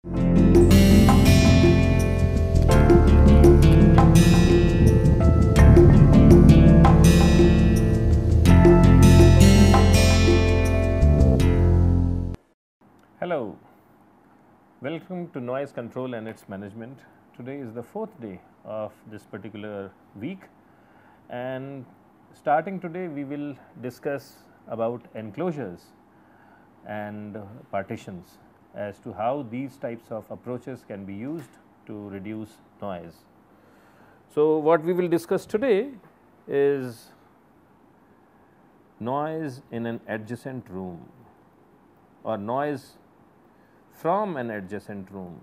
Hello, welcome to Noise Control and its Management. Today is the fourth day of this particular week, and starting today we will discuss about enclosures and partitions as to how these types of approaches can be used to reduce noise. So, what we will discuss today is noise in an adjacent room or noise from an adjacent room.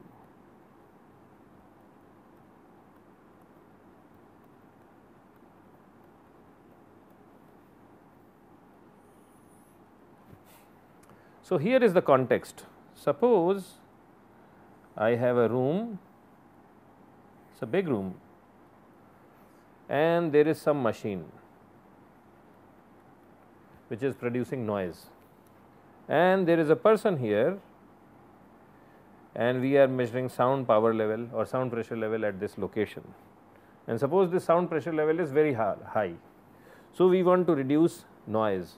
So, here is the context. Suppose I have a room, it is a big room, and there is some machine which is producing noise, and there is a person here, and we are measuring sound power level or sound pressure level at this location, and suppose this sound pressure level is very high. So, we want to reduce noise,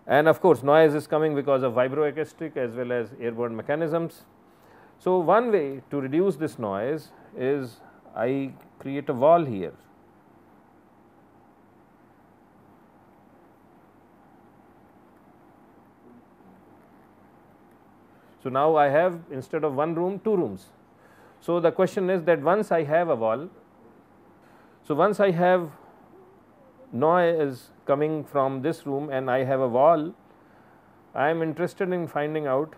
and of course, noise is coming because of vibroacoustic as well as airborne mechanisms. So, one way to reduce this noise is I create a wall here. So, now I have instead of one room, two rooms. So, the question is that once I have a wall, so once I have noise coming from this room and I have a wall, I am interested in finding out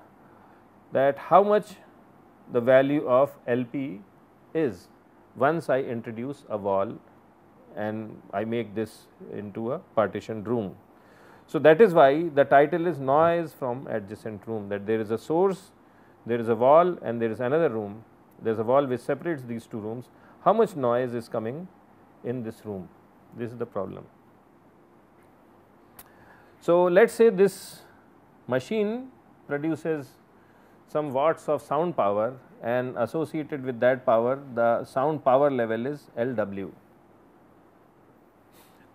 that how much the value of LP is once I introduce a wall and I make this into a partitioned room. So, that is why the title is noise from adjacent room, that there is a source, there is a wall and there is another room, there is a wall which separates these two rooms. How much noise is coming in this room? This is the problem. So, let us say this machine produces some watts of sound power, and associated with that power the sound power level is LW.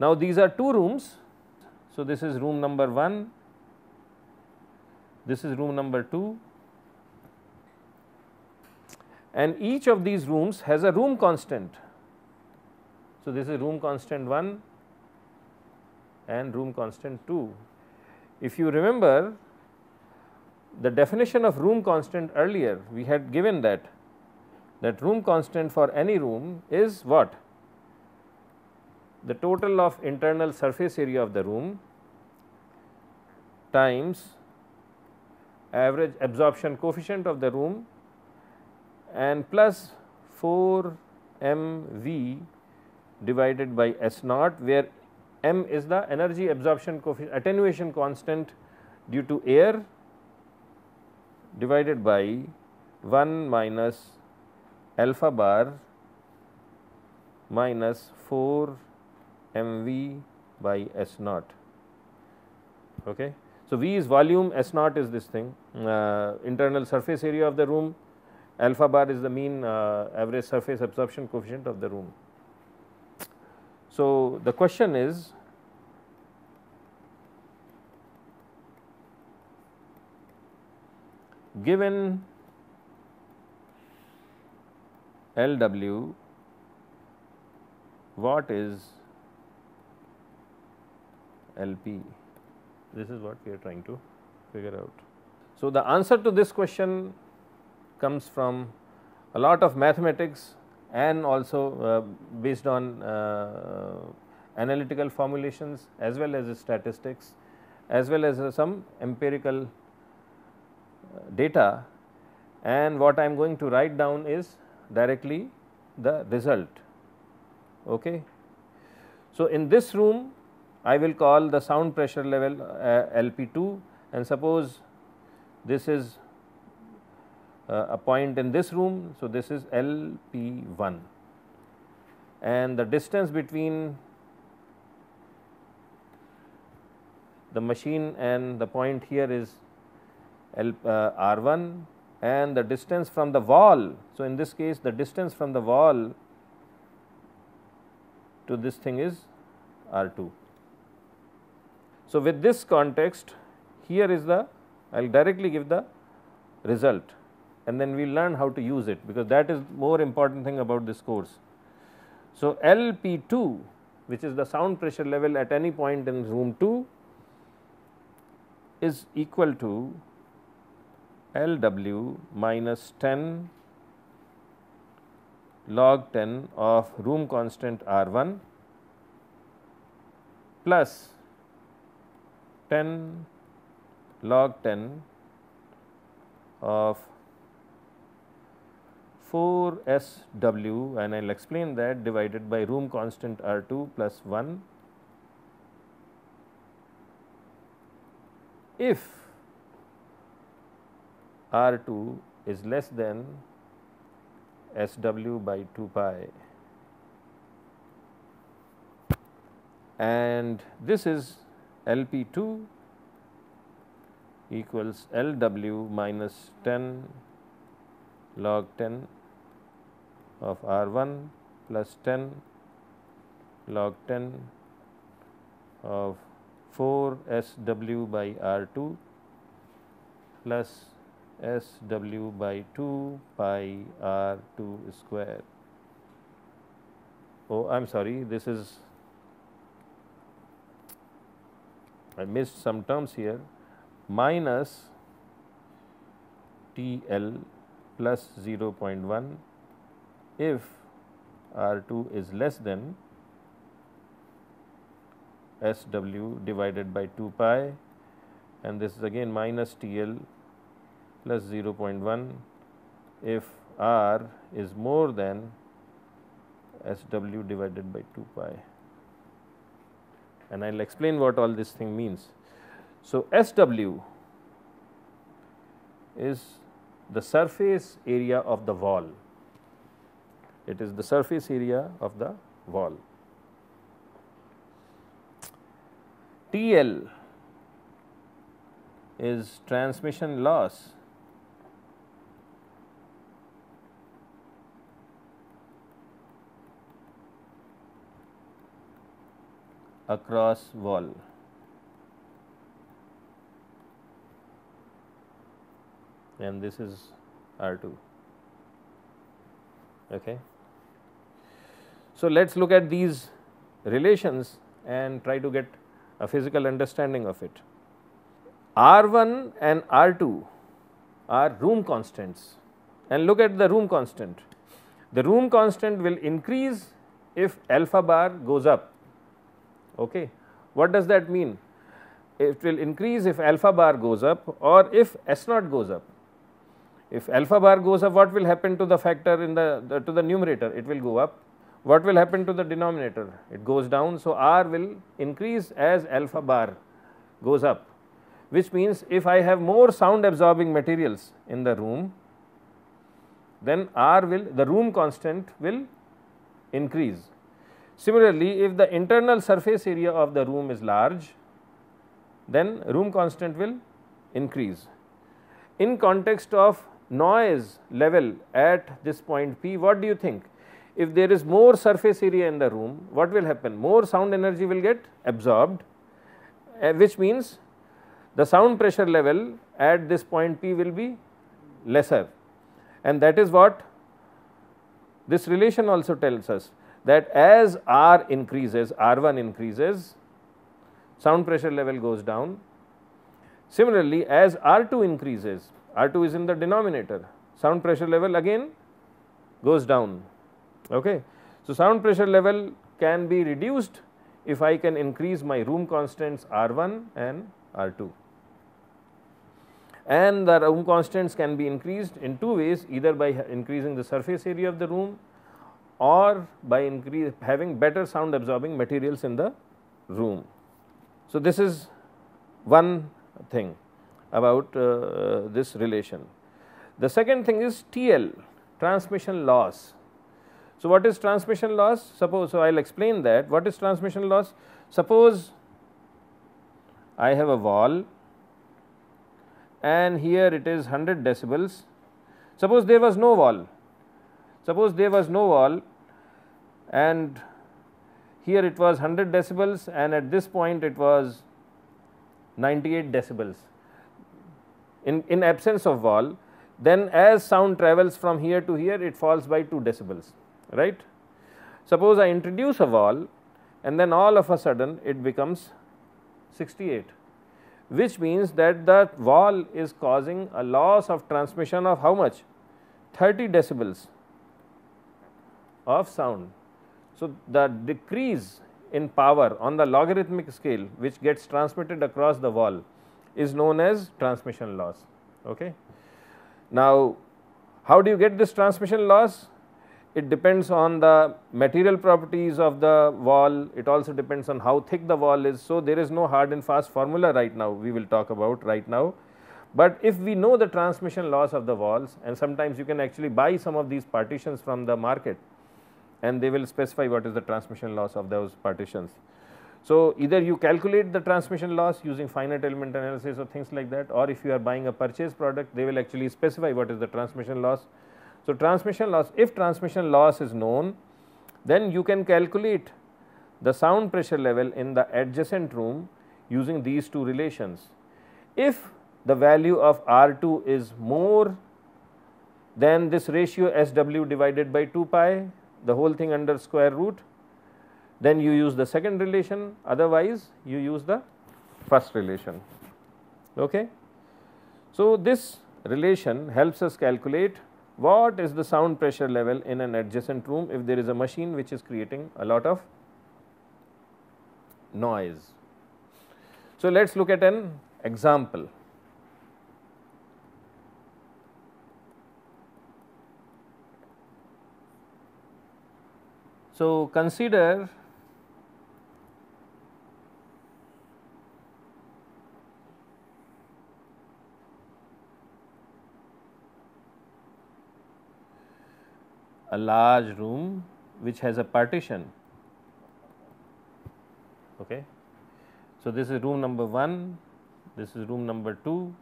Now, these are two rooms. So, this is room number 1, this is room number 2, and each of these rooms has a room constant. So, this is room constant 1 and room constant 2. If you remember the definition of room constant earlier, we had given that room constant for any room is what? The total of internal surface area of the room times average absorption coefficient of the room and plus 4 mV divided by S naught, where m is the energy absorption coefficient attenuation constant due to air divided by 1 minus alpha bar minus 4 mV by S naught. Okay. So, V is volume, S naught is this thing, internal surface area of the room, alpha bar is the mean average surface absorption coefficient of the room. So, the question is given LW, what is LP? This is what we are trying to figure out. So, the answer to this question comes from a lot of mathematics and also based on analytical formulations as well as statistics as well as some empirical data, and what I am going to write down is directly the result. Okay. So, in this room I will call the sound pressure level LP2, and suppose this is a point in this room. So, this is LP1, and the distance between the machine and the point here is R1, and the distance from the wall. So, in this case the distance from the wall to this thing is R 2. So, with this context, here is the, I will directly give the result and then we will learn how to use it, because that is more important thing about this course. So, LP2, which is the sound pressure level at any point in room 2, is equal to LW minus 10 log 10 of room constant R1 plus 10 log 10 of 4 SW, and I will explain that, divided by room constant R2 plus 1 if R2 is less than SW by 2 pi, and this is LP2 equals LW minus 10 log 10 of R1 plus 10 log 10 of 4 SW by R2 plus SW by 2 pi R2 square. Oh, I am sorry, this is, I missed some terms here, minus TL plus 0.1 if R2 is less than SW divided by 2 pi, and this is again minus TL plus 0.1 if R is more than SW divided by 2 pi, and I will explain what all this thing means. So, SW is the surface area of the wall, it is the surface area of the wall. TL is transmission loss across wall. And this is R2. Okay. So, let us look at these relations and try to get a physical understanding of it. R1 and R2 are room constants, and look at the room constant. The room constant will increase if alpha bar goes up. Okay. What does that mean? It will increase if alpha bar goes up or if S naught goes up. If alpha bar goes up, what will happen to the factor in the to the numerator? It will go up. What will happen to the denominator? It goes down. So, R will increase as alpha bar goes up, which means if I have more sound absorbing materials in the room, then R will, the room constant will increase. Similarly, if the internal surface area of the room is large, then room constant will increase. In context of noise level at this point P, what do you think? If there is more surface area in the room, what will happen? More sound energy will get absorbed, which means the sound pressure level at this point P will be lesser, and that is what this relation also tells us, that as R increases, R1 increases, sound pressure level goes down. Similarly, as R2 increases, R2 is in the denominator, sound pressure level again goes down. Okay. So, sound pressure level can be reduced if I can increase my room constants R1 and R2, and the room constants can be increased in two ways, either by increasing the surface area of the room or by having better sound absorbing materials in the room. So, this is one thing about this relation. The second thing is TL, transmission loss. So, what is transmission loss? Suppose, so I will explain that. What is transmission loss? Suppose I have a wall and here it is 100 decibels Suppose there was no wall, suppose there was no wall and here it was 100 decibels and at this point it was 98 decibels. In absence of wall, then as sound travels from here to here, it falls by 2 decibels, right. Suppose I introduce a wall and then all of a sudden it becomes 68, which means that the wall is causing a loss of transmission of how much? 30 decibels of sound. So, the decrease in power on the logarithmic scale which gets transmitted across the wall is known as transmission loss. Okay. Now, how do you get this transmission loss? It depends on the material properties of the wall, it also depends on how thick the wall is. So, there is no hard and fast formula right now, we will talk about right now. But if we know the transmission loss of the walls, and sometimes you can actually buy some of these partitions from the market and they will specify what is the transmission loss of those partitions. So, either you calculate the transmission loss using finite element analysis or things like that, or if you are buying a purchase product, they will actually specify what is the transmission loss. So, transmission loss, if transmission loss is known, then you can calculate the sound pressure level in the adjacent room using these two relations. If the value of R2 is more than this ratio SW divided by 2 pi, the whole thing under square root, then you use the second relation, otherwise you use the first relation. Okay. So, this relation helps us calculate what is the sound pressure level in an adjacent room if there is a machine which is creating a lot of noise. So, let us look at an example. So, consider a large room which has a partition. Okay. So, this is room number 1, this is room number 2.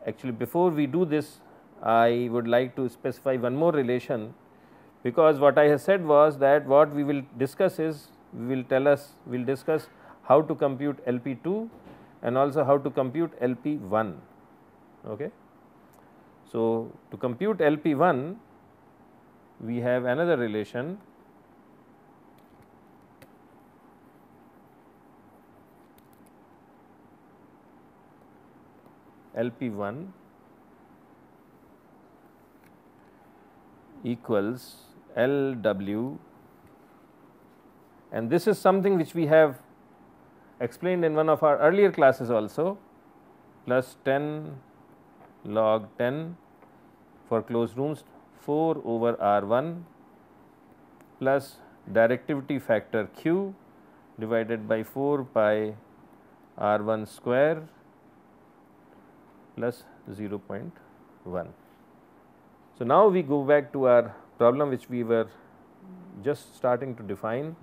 Actually, before we do this, I would like to specify one more relation, because what I have said was that what we will discuss is, we will discuss how to compute LP2 and also how to compute LP1. Okay. So, to compute LP1, we have another relation LP1 equals LW, and this is something which we have explained in one of our earlier classes also, plus 10 log 10 for closed rooms 4 over R1 plus directivity factor Q divided by 4 pi R1 square plus 0.1. So, now we go back to our problem which we were just starting to define.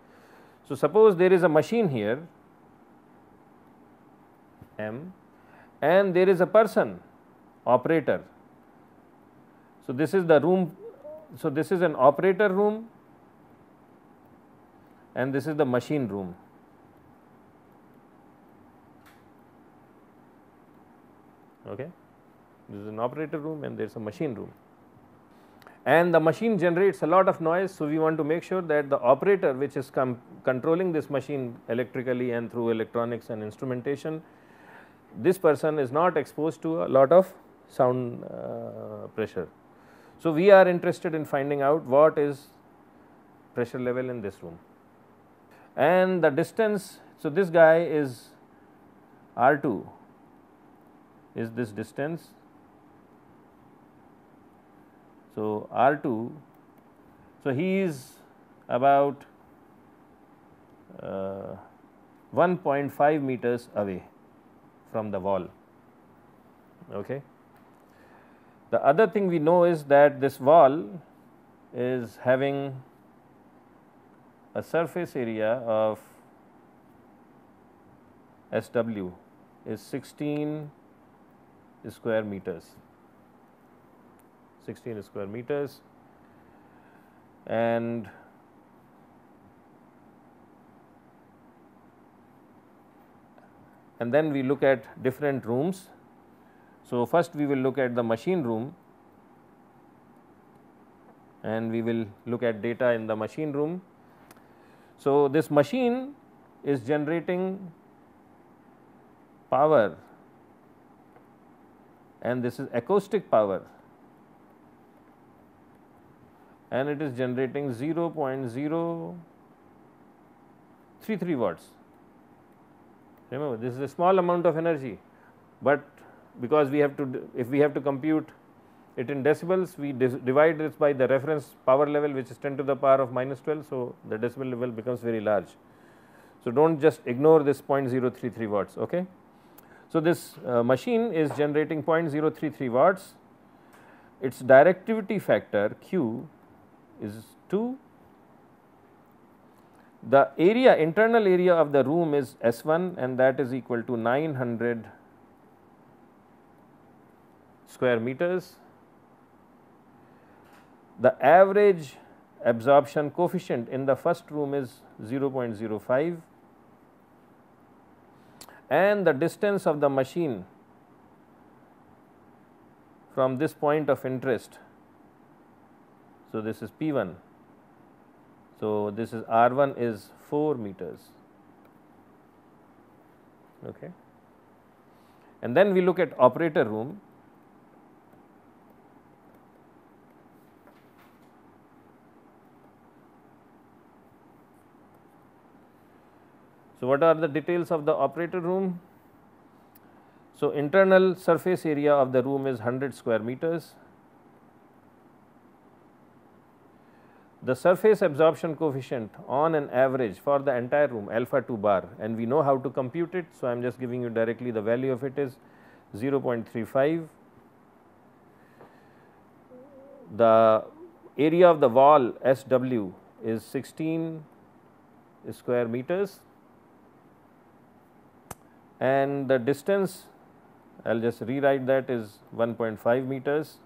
So, suppose there is a machine here M and there is a person operator. So, this is the room. So, this is an operator room and this is the machine room. Okay. This is an operator room and there is a machine room, and the machine generates a lot of noise. So, we want to make sure that the operator which is controlling this machine electrically and through electronics and instrumentation, this person is not exposed to a lot of sound pressure. So, we are interested in finding out what is pressure level in this room and the distance. So, this guy is R2 is this distance. So, R2, so he is about 1.5 meters away from the wall. Okay. The other thing we know is that this wall is having a surface area of SW is 16 square meters. 16 square meters, and then we look at different rooms. So, first we will look at the machine room, and we will look at data in the machine room. So, this machine is generating power, and this is acoustic power, and it is generating 0.033 watts. Remember, this is a small amount of energy, but because we have to, if we have to compute it in decibels, we divide this by the reference power level, which is 10 to the power of minus 12. So, the decibel level becomes very large. So, do not just ignore this 0.033 watts. Okay. So, this machine is generating 0.033 watts. Its directivity factor Q is 2. The area, internal area of the room is S1, and that is equal to 900 square meters. The average absorption coefficient in the first room is 0.05, and the distance of the machine from this point of interest. So, this is P1. So, this is R1 is 4 meters. Okay. And then we look at operator room. So, what are the details of the operator room? So, internal surface area of the room is 100 square meters. The surface absorption coefficient on an average for the entire room, alpha 2 bar, and we know how to compute it. So, I am just giving you directly the value of it is 0.35. The area of the wall SW is 16 square meters, and the distance, I will just rewrite that, is 1.5 meters,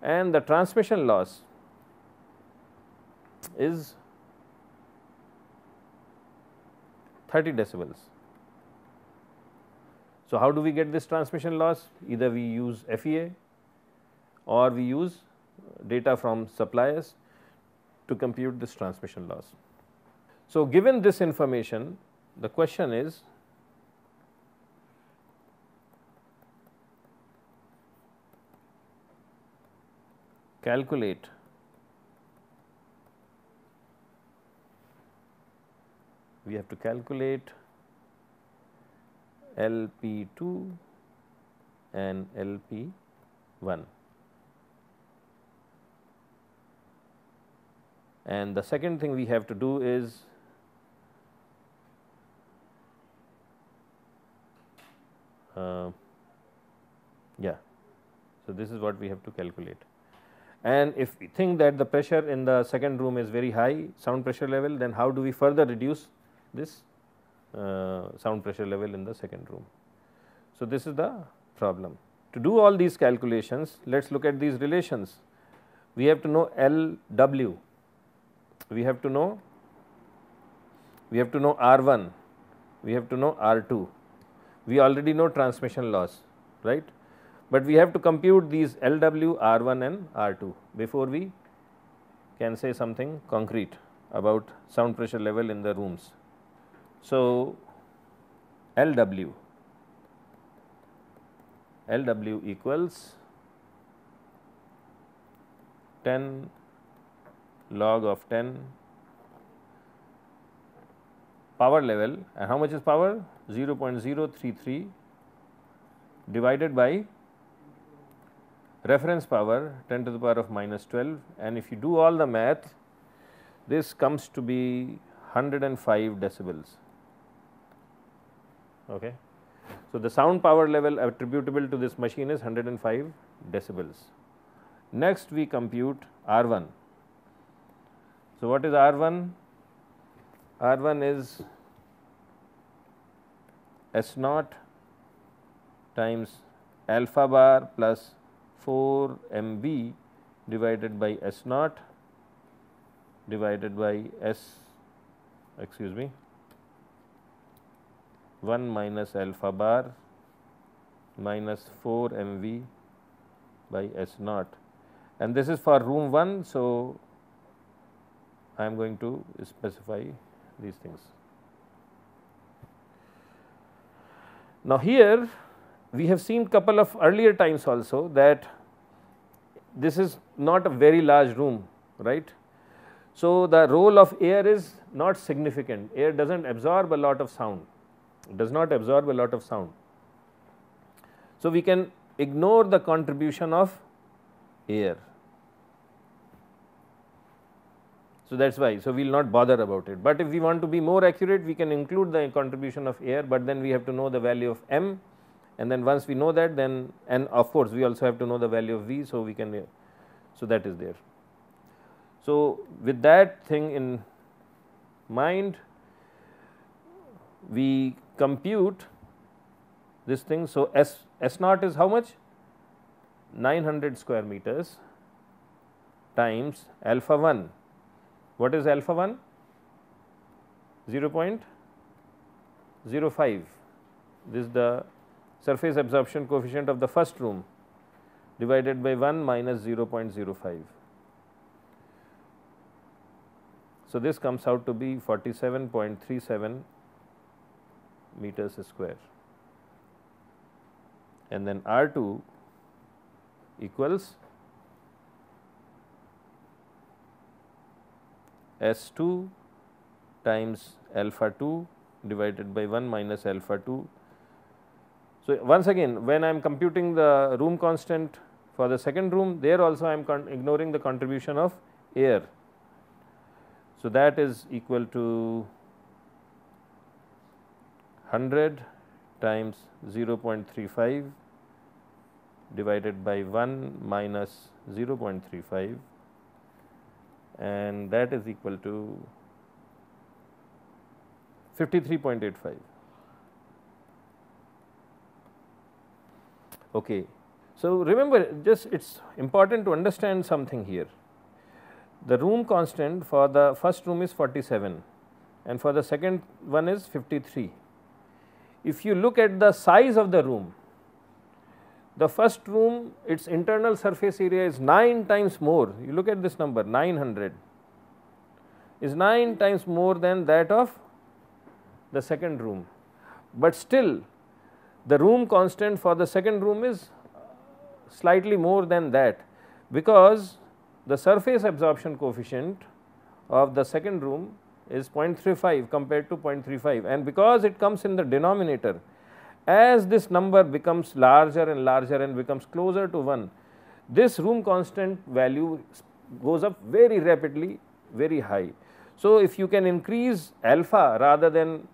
and the transmission loss is 30 decibels. So, how do we get this transmission loss? Either we use FEA or we use data from suppliers to compute this transmission loss. So, given this information, the question is, calculate we have to calculate LP2 and LP1, and the second thing we have to do is so this is what we have to calculate. And if we think that the pressure in the second room is very high, sound pressure level, then how do we further reduce this sound pressure level in the second room? So, this is the problem. To do all these calculations, let us look at these relations. We have to know LW, we have to know R1, we have to know R2, we already know transmission loss, right, but we have to compute these LW, R1 and R2 before we can say something concrete about sound pressure level in the rooms. So, LW equals 10 log of 10 power level, and how much is power? 0.033 divided by reference power 10 to the power of minus 12, and if you do all the math, this comes to be 105 decibels. Okay. So, the sound power level attributable to this machine is 105 decibels. Next we compute R1. So, what is R1? R1 is S naught times alpha bar plus 4 mv divided by S naught divided by S, excuse me, 1 minus alpha bar minus 4 mv by S naught, and this is for room 1. So, I am going to specify these things. Now, here we have seen couple of earlier times also that this is not a very large room, right. So, the role of air is not significant, air does not absorb a lot of sound, does not absorb a lot of sound. So, we can ignore the contribution of air. So, that is why, so we will not bother about it, but if we want to be more accurate we can include the contribution of air, but then we have to know the value of m, and then once we know that, then, and of course, we also have to know the value of v. So, we can, so that is there. So, with that thing in mind, we compute this thing. So, S naught is how much? 900 square meters times alpha 1. What is alpha 1? 0.05. This is the surface absorption coefficient of the first room divided by 1 minus 0.05. So, this comes out to be 47.37 meters square, and then R2 equals S2 times alpha 2 divided by 1 minus alpha 2. So, once again, when I am computing the room constant for the second room, there also I am ignoring the contribution of air. So, that is equal to 100 times 0.35 divided by 1 minus 0.35, and that is equal to 53.85. Okay. So, remember, just it is important to understand something here. The room constant for the first room is 47 and for the second one is 53. If you look at the size of the room, the first room, its internal surface area is 9 times more. You look at this number, 900 is 9 times more than that of the second room, but still the room constant for the second room is slightly more than that, because the surface absorption coefficient of the second room is 0.35 compared to 0.35, and because it comes in the denominator, as this number becomes larger and becomes closer to 1, this room constant value goes up very rapidly, very high. So, if you can increase alpha rather than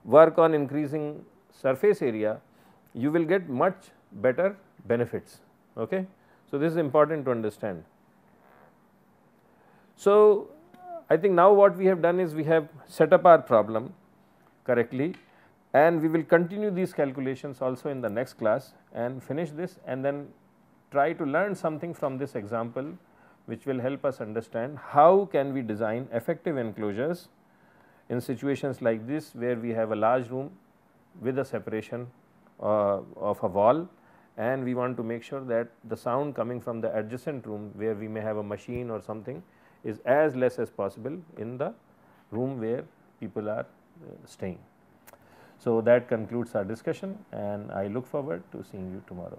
work on increasing surface area, you will get much better benefits. Okay? So, this is important to understand. So, I think now what we have done is we have set up our problem correctly, and we will continue these calculations also in the next class and finish this, and then try to learn something from this example which will help us understand how can we design effective enclosures in situations like this, where we have a large room with a separation of a wall, and we want to make sure that the sound coming from the adjacent room where we may have a machine or something is as less as possible in the room where people are staying. So, that concludes our discussion, and I look forward to seeing you tomorrow.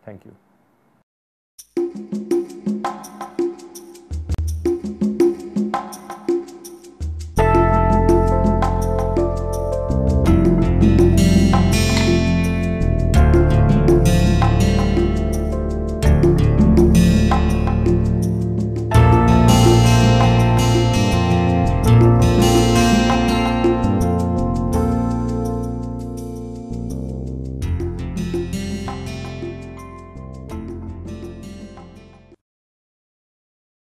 Thank you.